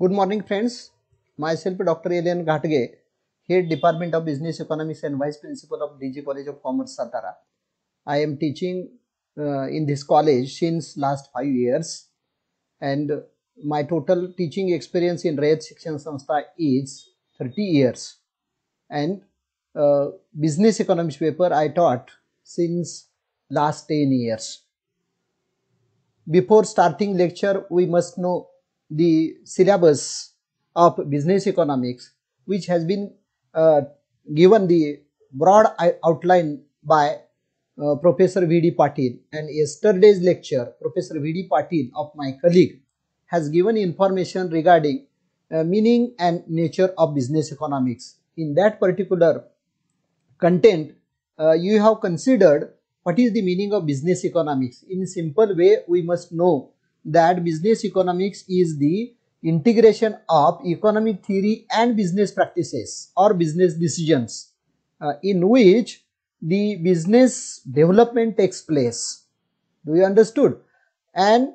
Good morning, friends. Myself, Dr. Alien Ghatge, Head Department of Business Economics and Vice Principal of DG College of Commerce, Satara. I am teaching in this college since last 5 years, and my total teaching experience in Rayat Shikshan Sanstha is 30 years. And business economics paper I taught since last 10 years. Before starting lecture, we must know the syllabus of business economics, which has been given the broad outline by Professor V.D. Patil, and yesterday's lecture, Professor V.D. Patil of my colleague has given information regarding meaning and nature of business economics. In that particular content, you have considered what is the meaning of business economics. In a simple way, we must know that business economics is the integration of economic theory and business practices or business decisions in which the business development takes place. Do you understood? And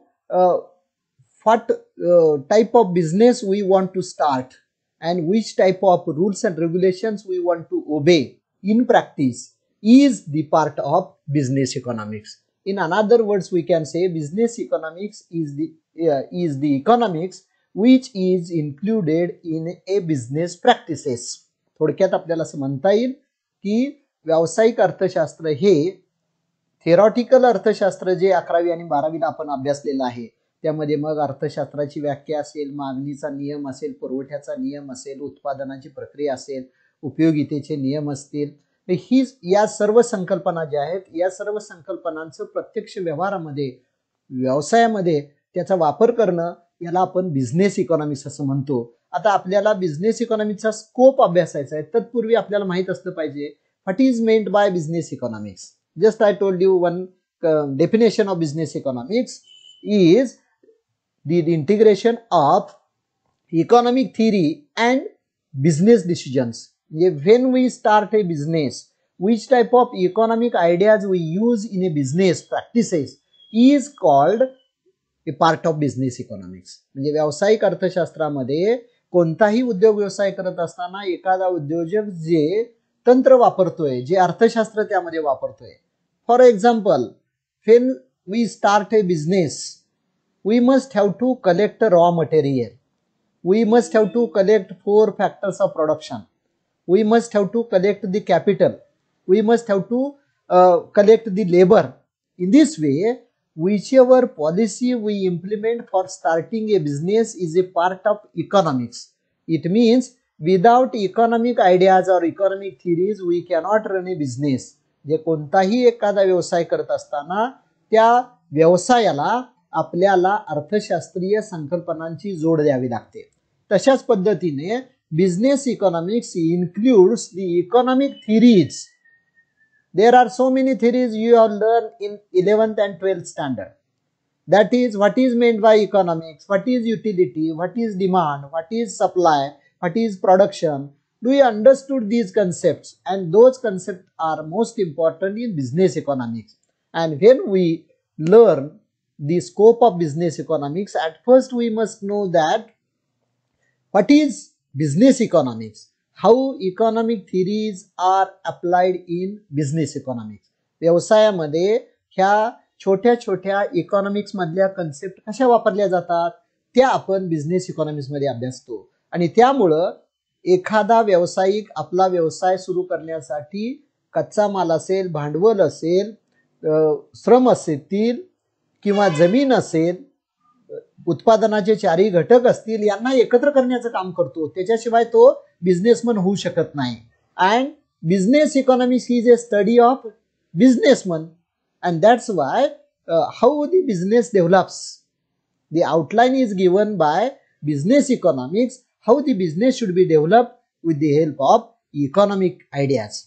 what type of business we want to start and which type of rules and regulations we want to obey in practice is the part of business economics. In another words, we can say business economics is the economics which is included in a business practices. थोडक्यात आपल्याला असं म्हणता येईल की व्यावसायिक अर्थशास्त्र हे theoretical अर्थशास्त्र जे 11वी आणि 12वी ला आपण अभ्यासलेलं आहे, त्यामध्ये मग अर्थशास्त्राची व्याख्या असेल, मागणीचा नियम असेल, पुरवठ्याचा नियम असेल, उत्पादनाची प्रक्रिया असेल, उपयोगितेचे नियम असतील, ही या सर्व संकल्पना ज्या आहेत, या सर्व संकल्पनांचं प्रत्यक्ष व्यवहारामध्ये व्यवसायामध्ये त्याचा वापर करणं याला आपण बिझनेस इकॉनॉमिक्स असं म्हणतो. आता आपल्याला बिझनेस इकॉनॉमिक्सचा स्कोप अभ्यासायचा आहे. तत्पूर्वी आपल्याला माहित असलं पाहिजे what is meant by business economics. Just I told you one definition of business economics is the integration of economic theory and business decisions. When we start a business, which type of economic ideas we use in a business practices is called a part of business economics. म्हणजे व्यावसायिक अर्थशास्त्रामध्ये कोणताही उद्योग व्यवसाय करत असताना एखादा उद्योजक जे तंत्र वापरतोय, जे अर्थशास्त्र त्यामध्ये वापरतोय. For example, when we start a business, we must have to collect raw material. We must have to collect 4 factors of production. We must have to collect the capital. We must have to collect the labor. In this way, whichever policy we implement for starting a business is a part of economics. It means without economic ideas or economic theories, we cannot run a business. जे कोणताही एखादा व्यवसाय करत असताना त्या व्यवसायाला आपल्याला अर्थशास्त्रीय संकल्पनांची जोड द्यावी लागते. तशाच पद्धतीने business economics includes the economic theories. There are so many theories you have learned in 11th and 12th standard. That is, what is meant by economics, what is utility, what is demand, what is supply, what is production. Do you understood these concepts? And those concepts are most important in business economics. And when we learn the scope of business economics, at first we must know that what is business economics, how economic theories are applied in business economics. व्यवसायामध्ये ह्या छोट्या छोट्या economics मधल्या concept कशा वापरल्या जातात त्या आपण बिझनेस इकॉनॉमिक्स मध्ये अभ्यासतो. आणि त्यामुळं एखादा व्यावसायिक आपला व्यवसाय सुरू करण्यासाठी कच्चा माल असेल, भांडवल असेल, श्रम असतील किंवा जमीन असेल, उत्पादनाचे 4ही घटक असतील, यांना एकत्र करण्याचं काम करतो. त्याच्याशिवाय तो बिझनेसमन होऊ शकत नाही. And business economics is a study of businessman, and that's why how the business develops. The outline is given by business economics, how the business should be developed with the help of economic ideas.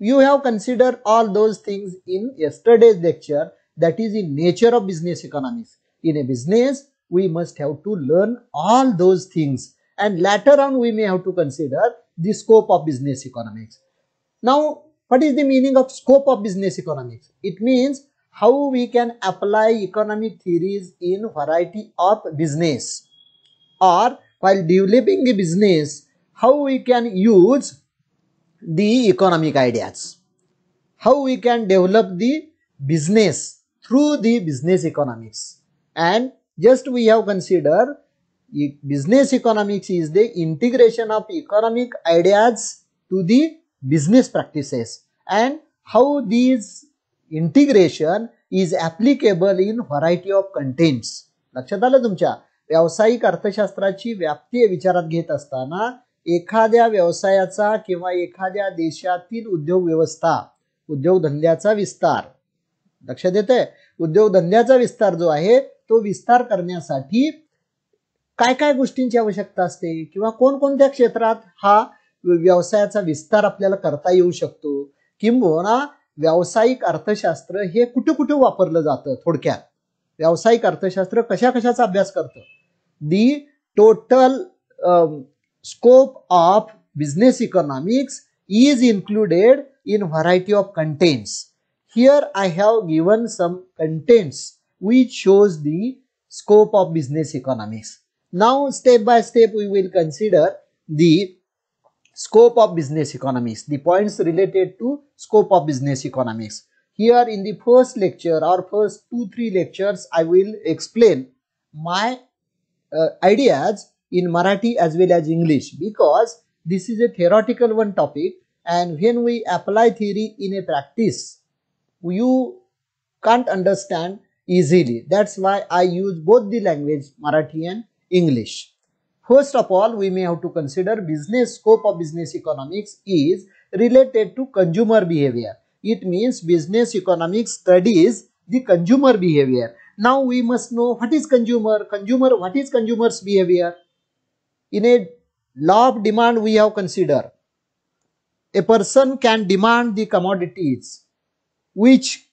You have considered all those things in yesterday's lecture, that is in nature of business economics. In a business, we must have to learn all those things, and later on we may have to consider the scope of business economics. Now, what is the meaning of scope of business economics? It means how we can apply economic theories in variety of business. or while developing a business, how we can use the economic ideas, how we can develop the business through the business economics. And just we have considered business economics is the integration of economic ideas to the business practices, and how these integration is applicable in variety of contents. लक्षात आलं तुमच्या? व्यावसायिक अर्थशास्त्राची व्याप्ती विचारात घेत असताना एखाद्या व्यवसायाचा किंवा एखाद्या देशातील उद्योग व्यवस्था, उद्योगधंद्याचा विस्तार, लक्षात येते, उद्योगधंद्याचा विस्तार जो आहे तो विस्तार करण्यासाठी काय काय गोष्टींची आवश्यकता असते किंवा कोणकोणत्या क्षेत्रात हा व्यवसायाचा विस्तार आपल्याला करता येऊ शकतो, किंबहुना व्यावसायिक अर्थशास्त्र हे कुठे कुठे वापरलं जातं. थोडक्यात व्यावसायिक अर्थशास्त्र कशा कशाचा अभ्यास करतं. दी total scope of business economics is included in variety of contents. Here I have given some contents which shows the scope of business economics. Now step by step we will consider the scope of business economics, the points related to scope of business economics. Here in the first lecture or first 2-3 lectures I will explain my ideas in Marathi as well as English, because this is a theoretical one topic, and when we apply theory in a practice you can't understand easily. That's why I use both the language Marathi and English. First of all, we may have to consider business scope of business economics is related to consumer behavior. It means business economics studies the consumer behavior. Now we must know what is consumer, what is consumer's behavior. In a law of demand we have considered a person can demand the commodities which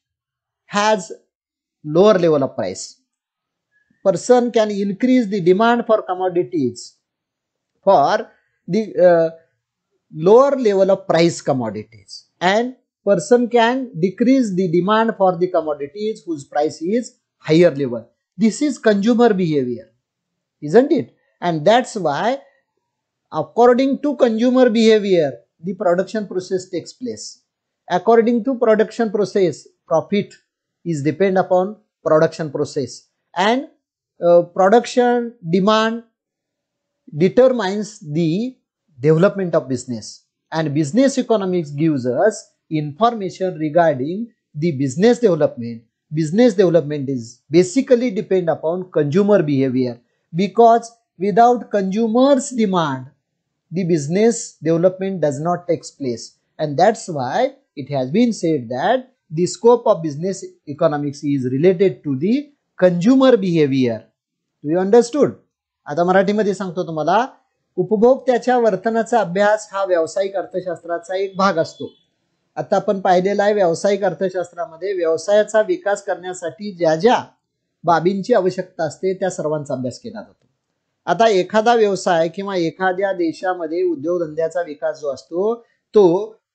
has lower level of price. Person can increase the demand for commodities for the lower level of price commodities, and person can decrease the demand for the commodities whose price is higher level. This is consumer behavior, isn't it? And that's why according to consumer behavior the production process takes place. According to production process, profit is depend upon production process, and production demand determines the development of business, and business economics gives us information regarding the business development. Business development is basically depend upon consumer behavior, because without consumers demand the business development does not take place, and that's why it has been said that the scope of business economics is related to the consumer behavior. Do you understood? आता मराठीमध्ये सांगतो तुम्हाला, उपभोक्त्याच्या वर्तनाचा अभ्यास हा व्यावसायिक अर्थशास्त्राचा एक भाग असतो. आता आपण पाहिलेला आहे व्यावसायिक अर्थशास्त्रामध्ये व्यवसायाचा विकास करण्यासाठी ज्या ज्या बाबींची आवश्यकता असते त्या सर्वांचा अभ्यास केला जातो. आता एखादा व्यवसाय किंवा एखाद्या देशामध्ये उद्योगधंद्याचा विकास जो असतो तो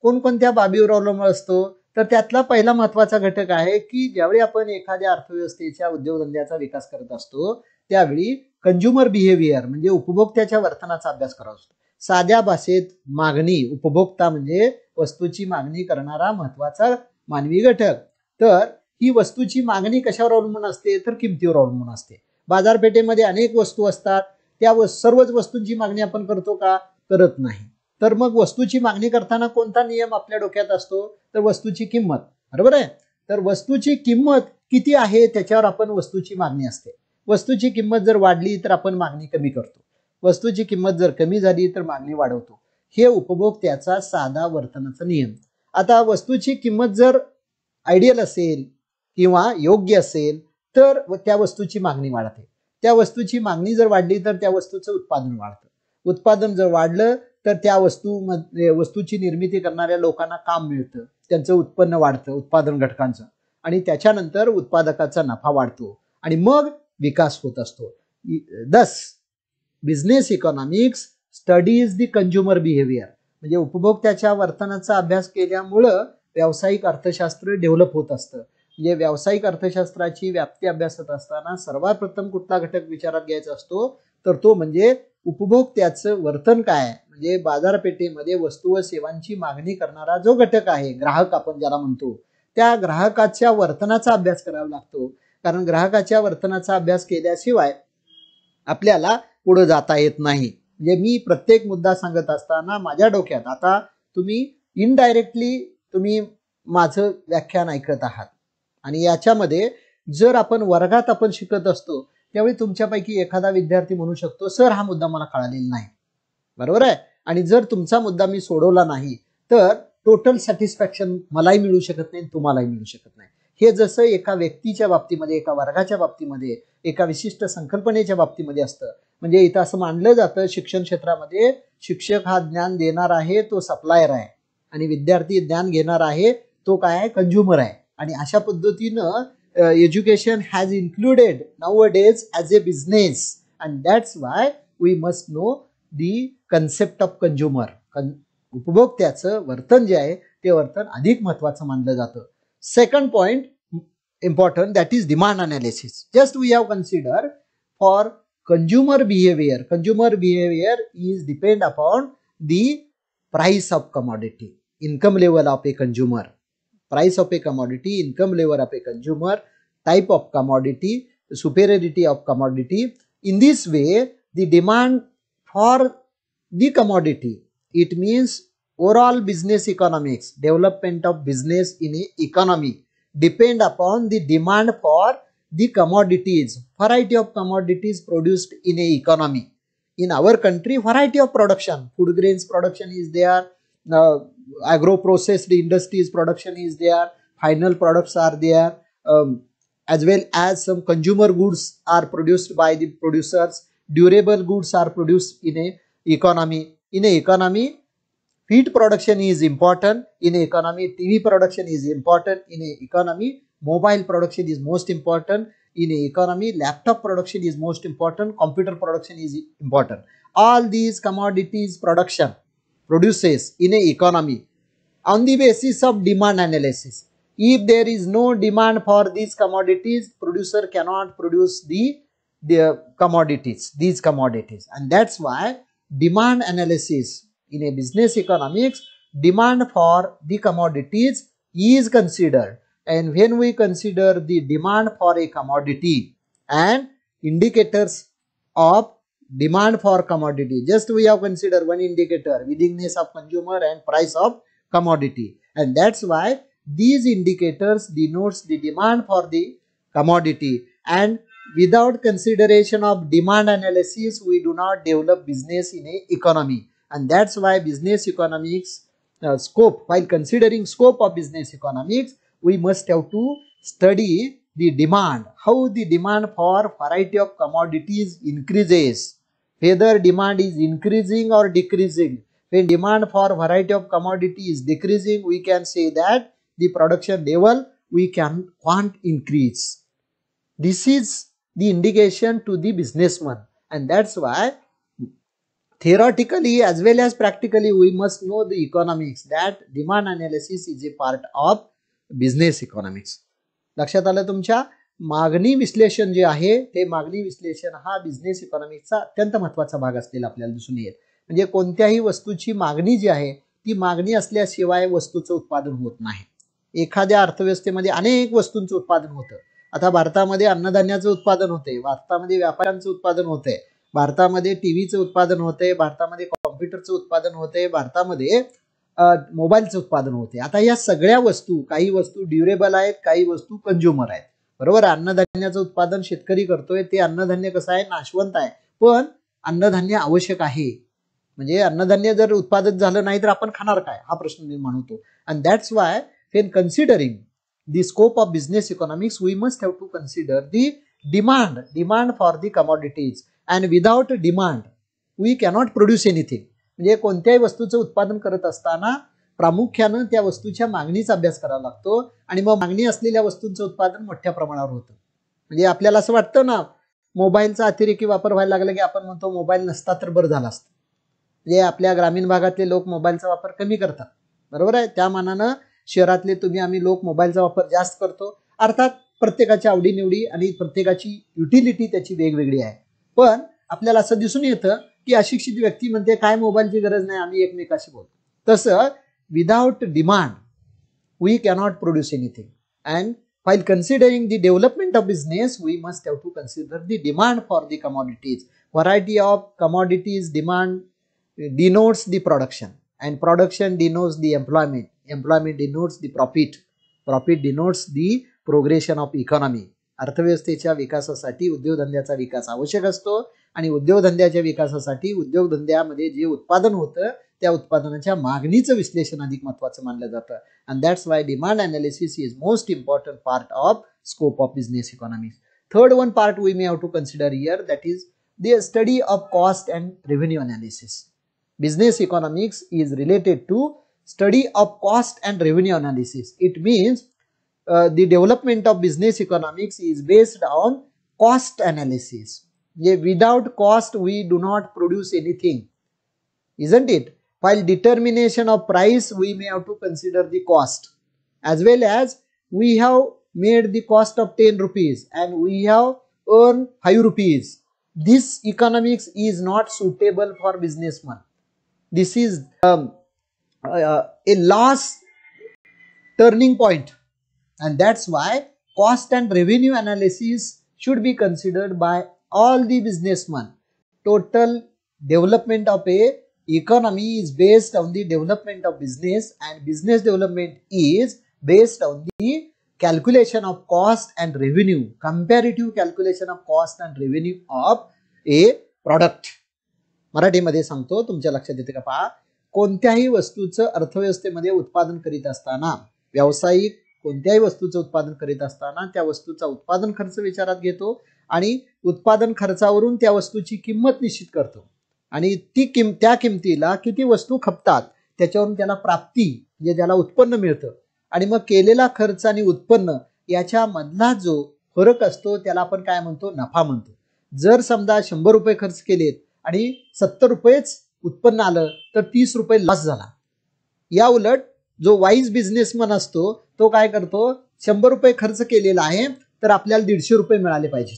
कोणकोणत्या बाबीवर अवलंबून असतो, तर त्यातला पहिला महत्त्वाचा घटक आहे की ज्यावेळी आपण एखाद्या अर्थव्यवस्थेच्या उद्योगधंद्याचा विकास करत असतो त्यावेळी कंझ्युमर बिहेवियर म्हणजे उपभोक्त्याच्या वर्तनाचा अभ्यास करावा असतो. साध्या भाषेत मागणी, उपभोक्ता म्हणजे वस्तूची मागणी करणारा महत्त्वाचा मानवी घटक. तर ही वस्तूची मागणी कशावर अवलंबून असते, तर किमतीवर अवलंबून असते. बाजारपेठेमध्ये अनेक वस्तू असतात, त्या सर्वच वस्तूंची मागणी आपण करतो का, करत नाही. तर मग वस्तूची मागणी करताना कोणता नियम आपल्या डोक्यात असतो, तर वस्तूची किंमत. बरोबर आहे. तर वस्तूची किंमत किती आहे त्याच्यावर आपण वस्तूची मागणी असते. वस्तूची किंमत जर वाढली तर आपण मागणी कमी करतो, वस्तूची किंमत जर कमी झाली तर मागणी वाढवतो. हे उपभोक्त्याचा साधा वर्तनाचा नियम. आता वस्तूची किंमत जर आयडियल असेल किंवा योग्य असेल तर त्या वस्तूची मागणी वाढते. त्या वस्तूची मागणी जर वाढली तर त्या वस्तूचं उत्पादन वाढतं. उत्पादन जर वाढलं तर त्या वस्तूची निर्मिती करणाऱ्या लोकांना काम मिळतं, त्यांचं उत्पन्न वाढतं उत्पादन घटकांचं, आणि त्याच्यानंतर उत्पादकाचा नफा वाढतो आणि मग विकास होत असतो. दस business economics studies the consumer behaviour, म्हणजे उपभोक्त्याच्या वर्तनाचा अभ्यास केल्यामुळं व्यावसायिक अर्थशास्त्र डेव्हलप होत असतं. म्हणजे व्यावसायिक अर्थशास्त्राची व्याप्ती अभ्यासत असताना सर्वात प्रथम कुठला घटक विचारात घ्यायचा असतो, तर तो म्हणजे उपभोक्त्याचं वर्तन काय आहे, म्हणजे बाजारपेठेमध्ये वस्तू व सेवांची मागणी करणारा जो घटक आहे, ग्राहक आपण ज्याला म्हणतो, त्या ग्राहकाच्या वर्तनाचा अभ्यास करावा लागतो. कारण ग्राहकाच्या वर्तनाचा अभ्यास केल्याशिवाय आपल्याला पुढे जाता येत नाही. म्हणजे मी प्रत्येक मुद्दा सांगत असताना माझ्या डोक्यात आता तुम्ही इनडायरेक्टली तुम्ही माझं व्याख्यान ऐकत आहात आणि याच्यामध्ये जर आपण वर्गात आपण शिकत असतो त्यावेळी तुमच्यापैकी एखादा विद्यार्थी म्हणू शकतो, सर हा मुद्दा मला कळालेला नाही, बरोबर आहे. आणि जर तुमचा मुद्दा मी सोडवला नाही तर टोटल सॅटिस्फॅक्शन मलाही मिळू शकत नाही, तुम्हालाही मिळू शकत नाही. हे जसं एका व्यक्तीच्या बाबतीमध्ये, एका वर्गाच्या बाबतीमध्ये, एका विशिष्ट संकल्पनेच्या बाबतीमध्ये असतं. म्हणजे इथं असं मानलं जातं शिक्षण क्षेत्रामध्ये शिक्षक हा ज्ञान देणार आहे, तो सप्लायर आहे, आणि विद्यार्थी ज्ञान घेणार आहे, तो काय आहे, कंझ्युमर आहे. आणि अशा पद्धतीनं education has included nowadays as a business, and that's why we must know the concept of consumer. उपभोक्त्याचं वर्तन जे आहे ते वर्तन अधिक महत्त्वाचं मानलं जातं. Second point important, that is demand analysis. Just we have considered for consumer behavior. Consumer behavior is depend upon the price of commodity, income level of a consumer. Price of a commodity, income level of a consumer, type of commodity, superiority of commodity. In this way, the demand for the commodity, it means overall business economics, development of business in a economy, depend upon the demand for the commodities, variety of commodities produced in a economy. In our country, variety of production, food grains production is there, agro processed industries production is there, final products are there, as well as some consumer goods are produced by the producers, durable goods are produced in a economy. In a economy, feed production is important. In a economy, TV production is important. In a economy, mobile production is most important. In a economy, laptop production is most important. Computer production is important. All these commodities production produces in a economy on the basis of demand analysis. If there is no demand for these commodities, producer cannot produce the commodities, these commodities. And that's why demand analysis in a business economics, demand for the commodities is considered. And when we consider the demand for a commodity and indicators of demand for commodity, just we have considered one indicator, willingness of consumer and price of commodity. And that's why these indicators denotes the demand for the commodity. And without consideration of demand analysis, we do not develop business in a economy. And that's why business economics scope, while considering scope of business economics, we must have to study the demand, how the demand for variety of commodities increases, whether demand is increasing or decreasing. When demand for variety of commodity is decreasing, we can say that the production level we can't increase. This is the indication to the businessman, and that's why theoretically as well as practically we must know the economics, that demand analysis is a part of business economics. लक्षात आलं तुमच्या? मागणी विश्लेषण जे आहे ते मागणी विश्लेषण हा बिझनेस इकॉनॉमिक्सचा अत्यंत महत्त्वाचा भाग असलेला आपल्याला दिसून येईल. म्हणजे कोणत्याही वस्तूची मागणी जी आहे ती मागणी असल्याशिवाय वस्तूचं उत्पादन होत नाही. एखाद्या अर्थव्यवस्थेमध्ये अनेक वस्तूंचं उत्पादन होतं. आता भारतामध्ये अन्नधान्याचं उत्पादन होते, भारतामध्ये व्यापाऱ्यांचं उत्पादन होते, भारतामध्ये टीव्हीचं उत्पादन होते, भारतामध्ये कॉम्प्युटरचं उत्पादन होते, भारतामध्ये मोबाईलचं उत्पादन होते. आता या सगळ्या वस्तू, काही वस्तू ड्युरेबल आहेत, काही वस्तू कंझ्युमर आहेत, बरोबर. अन्नधान्याचं उत्पादन शेतकरी करतोय, ते अन्नधान्य कसं आहे, नाशवंत आहे, पण अन्नधान्य आवश्यक आहे. म्हणजे अन्नधान्य जर उत्पादन झालं नाही तर आपण खाणार काय, हा प्रश्न निर्माण होतो. And that's why when considering the scope of business economics, we must have to consider the demand for the commodities, and without demand we cannot produce anything. म्हणजे कोणत्याही वस्तूचं उत्पादन करत असताना प्रामुख्याने त्या वस्तूच्या मागणीचा अभ्यास करावा लागतो, आणि मग मागणी असलेल्या वस्तूंचं उत्पादन मोठ्या प्रमाणावर होतं. म्हणजे आपल्याला असं वाटतं ना, मोबाईलचा अतिरेकी वापर व्हायला लागला की आपण म्हणतो मोबाईल नसता तर बरं झालं असतं. म्हणजे आपल्या ग्रामीण भागातले लोक मोबाईलचा वापर कमी करतात, बरोबर आहे. त्या मानानं शहरातले आम्ही लोक मोबाईलचा वापर जास्त करतो. अर्थात प्रत्येकाच्या आवडीनिवडी आणि प्रत्येकाची युटिलिटी त्याची वेगवेगळी आहे, पण आपल्याला असं दिसून येतं की अशिक्षित व्यक्ती म्हणते काय मोबाईलची गरज नाही, आम्ही एकमेकाशी बोलतो. तसं without demand we cannot produce anything. And while considering the development of business, we must have to consider the demand for the commodities. Variety of commodities demand denotes the production, and production denotes the employment. Employment denotes the profit. Profit denotes the progression of economy. अर्थव्यवस्थेच्या विकासासाठी उद्योगधंद्याचा विकास आवश्यक असतो आणि उद्योगधंद्याच्या विकासासाठी उद्योगधंद्यामध्ये जे उत्पादन होतं त्या उत्पादनाच्या मागणीचं विश्लेषण अधिक महत्त्वाचं मानलं जातं. And that's why demand analysis is most important part of scope of business economics. Third one part we may have to consider here, that is the study of cost and revenue analysis. Business economics is related to study of cost and revenue analysis. It means the development of business economics is based on cost analysis. Without cost we do not produce anything, isn't it? While determination of price, we may have to consider the cost, as well as we have made the cost of 10 rupees and we have earned 5 rupees. This economics is not suitable for businessman. This is a loss turning point, and that's why cost and revenue analysis should be considered by all the businessmen. Total development of a economy is based on the development of business, and business development is based on the calculation of cost and revenue, comparative calculation of cost and revenue of a product. मराठीमध्ये सांगतो, तुमच्या लक्षात येते का पहा. कोणत्याही वस्तूचं अर्थव्यवस्थेमध्ये उत्पादन करीत असताना, व्यावसायिक कोणत्याही वस्तूचं उत्पादन करीत असताना त्या वस्तूचा उत्पादन खर्च विचारात घेतो आणि उत्पादन खर्चावरून त्या वस्तूची किंमत निश्चित करतो आणि त्या किमतीला किती वस्तू खपतात त्याच्यावरून त्याला प्राप्ती म्हणजे ज्याला उत्पन्न मिळतं आणि मग केलेला खर्च आणि उत्पन्न याच्या मधला जो फरक असतो त्याला आपण काय म्हणतो, नफा म्हणतो. जर समजा 100 रुपये खर्च केलेत आणि 70 रुपयेच उत्पन्न आलं तर 30 रुपये लॉस झाला. या उलट जो वाईज बिझनेसमन असतो तो काय करतो, 100 रुपये खर्च केलेला आहे तर आपल्याला 150 रुपये मिळाले पाहिजेत,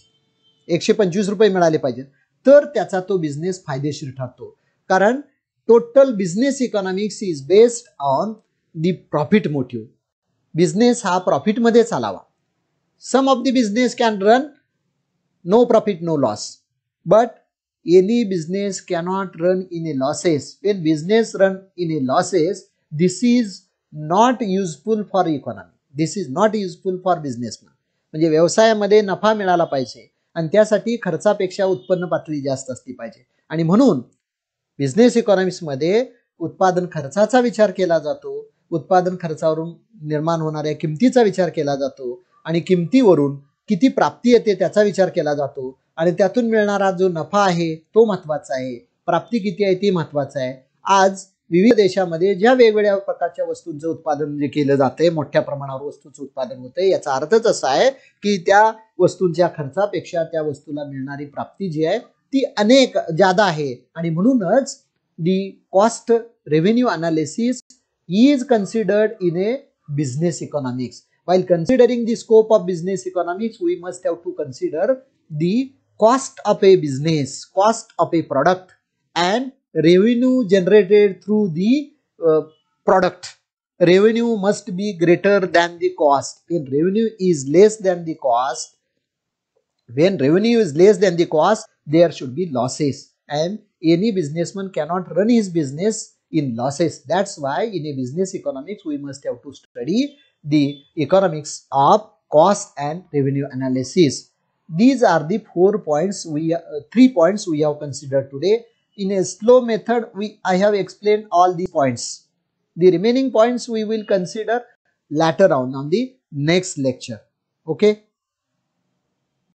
125 रुपये मिळाले पाहिजेत, तर त्याचा तो बिझनेस फायदेशीर ठरतो. कारण total business economics is based on the profit motive. Business हा प्रॉफिट मध्ये चालावा. Some of the business can run no profit no loss, but any business cannot run in a losses. When business run in a losses, this is not useful for economy, this is not useful for businessman. म्हणजे व्यवसायामध्ये नफा मिळाला पाहिजे आणि त्यासाठी खर्चापेक्षा उत्पन्न पातळी जास्त असली पाहिजे. आणि म्हणून बिझनेस इकॉनॉमिक्स मध्ये उत्पादन खर्चाचा विचार केला जातो, उत्पादन खर्चावरून निर्माण होणाऱ्या किमतीचा विचार केला जातो आणि किमतीवरून किती प्राप्ती येते त्याचा विचार केला जातो आणि त्यातून मिळणारा जो नफा आहे तो महत्त्वाचा आहे, प्राप्ती किती आहे ती महत्त्वाचं आहे. आज विविध देशामध्ये ज्या वेगवेगळ्या प्रकारच्या वस्तूंचं उत्पादन जे केलं जाते, मोठ्या प्रमाणावर वस्तूंचं उत्पादन होते, याचा अर्थच असा आहे की त्या वस्तूंच्या खर्चापेक्षा त्या वस्तूला मिळणारी प्राप्ती जी आहे ती अनेक ज्यादा आहे. आणि म्हणूनच दी cost revenue analysis is considered in a business economics. While considering the scope of business economics, we must have to consider the cost of a business, cost of a product, and revenue generated through the product. Revenue must be greater than the cost. When revenue is less than the cost, there should be losses, and any businessman cannot run his business in losses. That's why in a business economics we must have to study the economics of cost and revenue analysis. These are the 3 points we have considered today. In a slow method I have explained all these points. The remaining points we will consider later on the next lecture. Okay.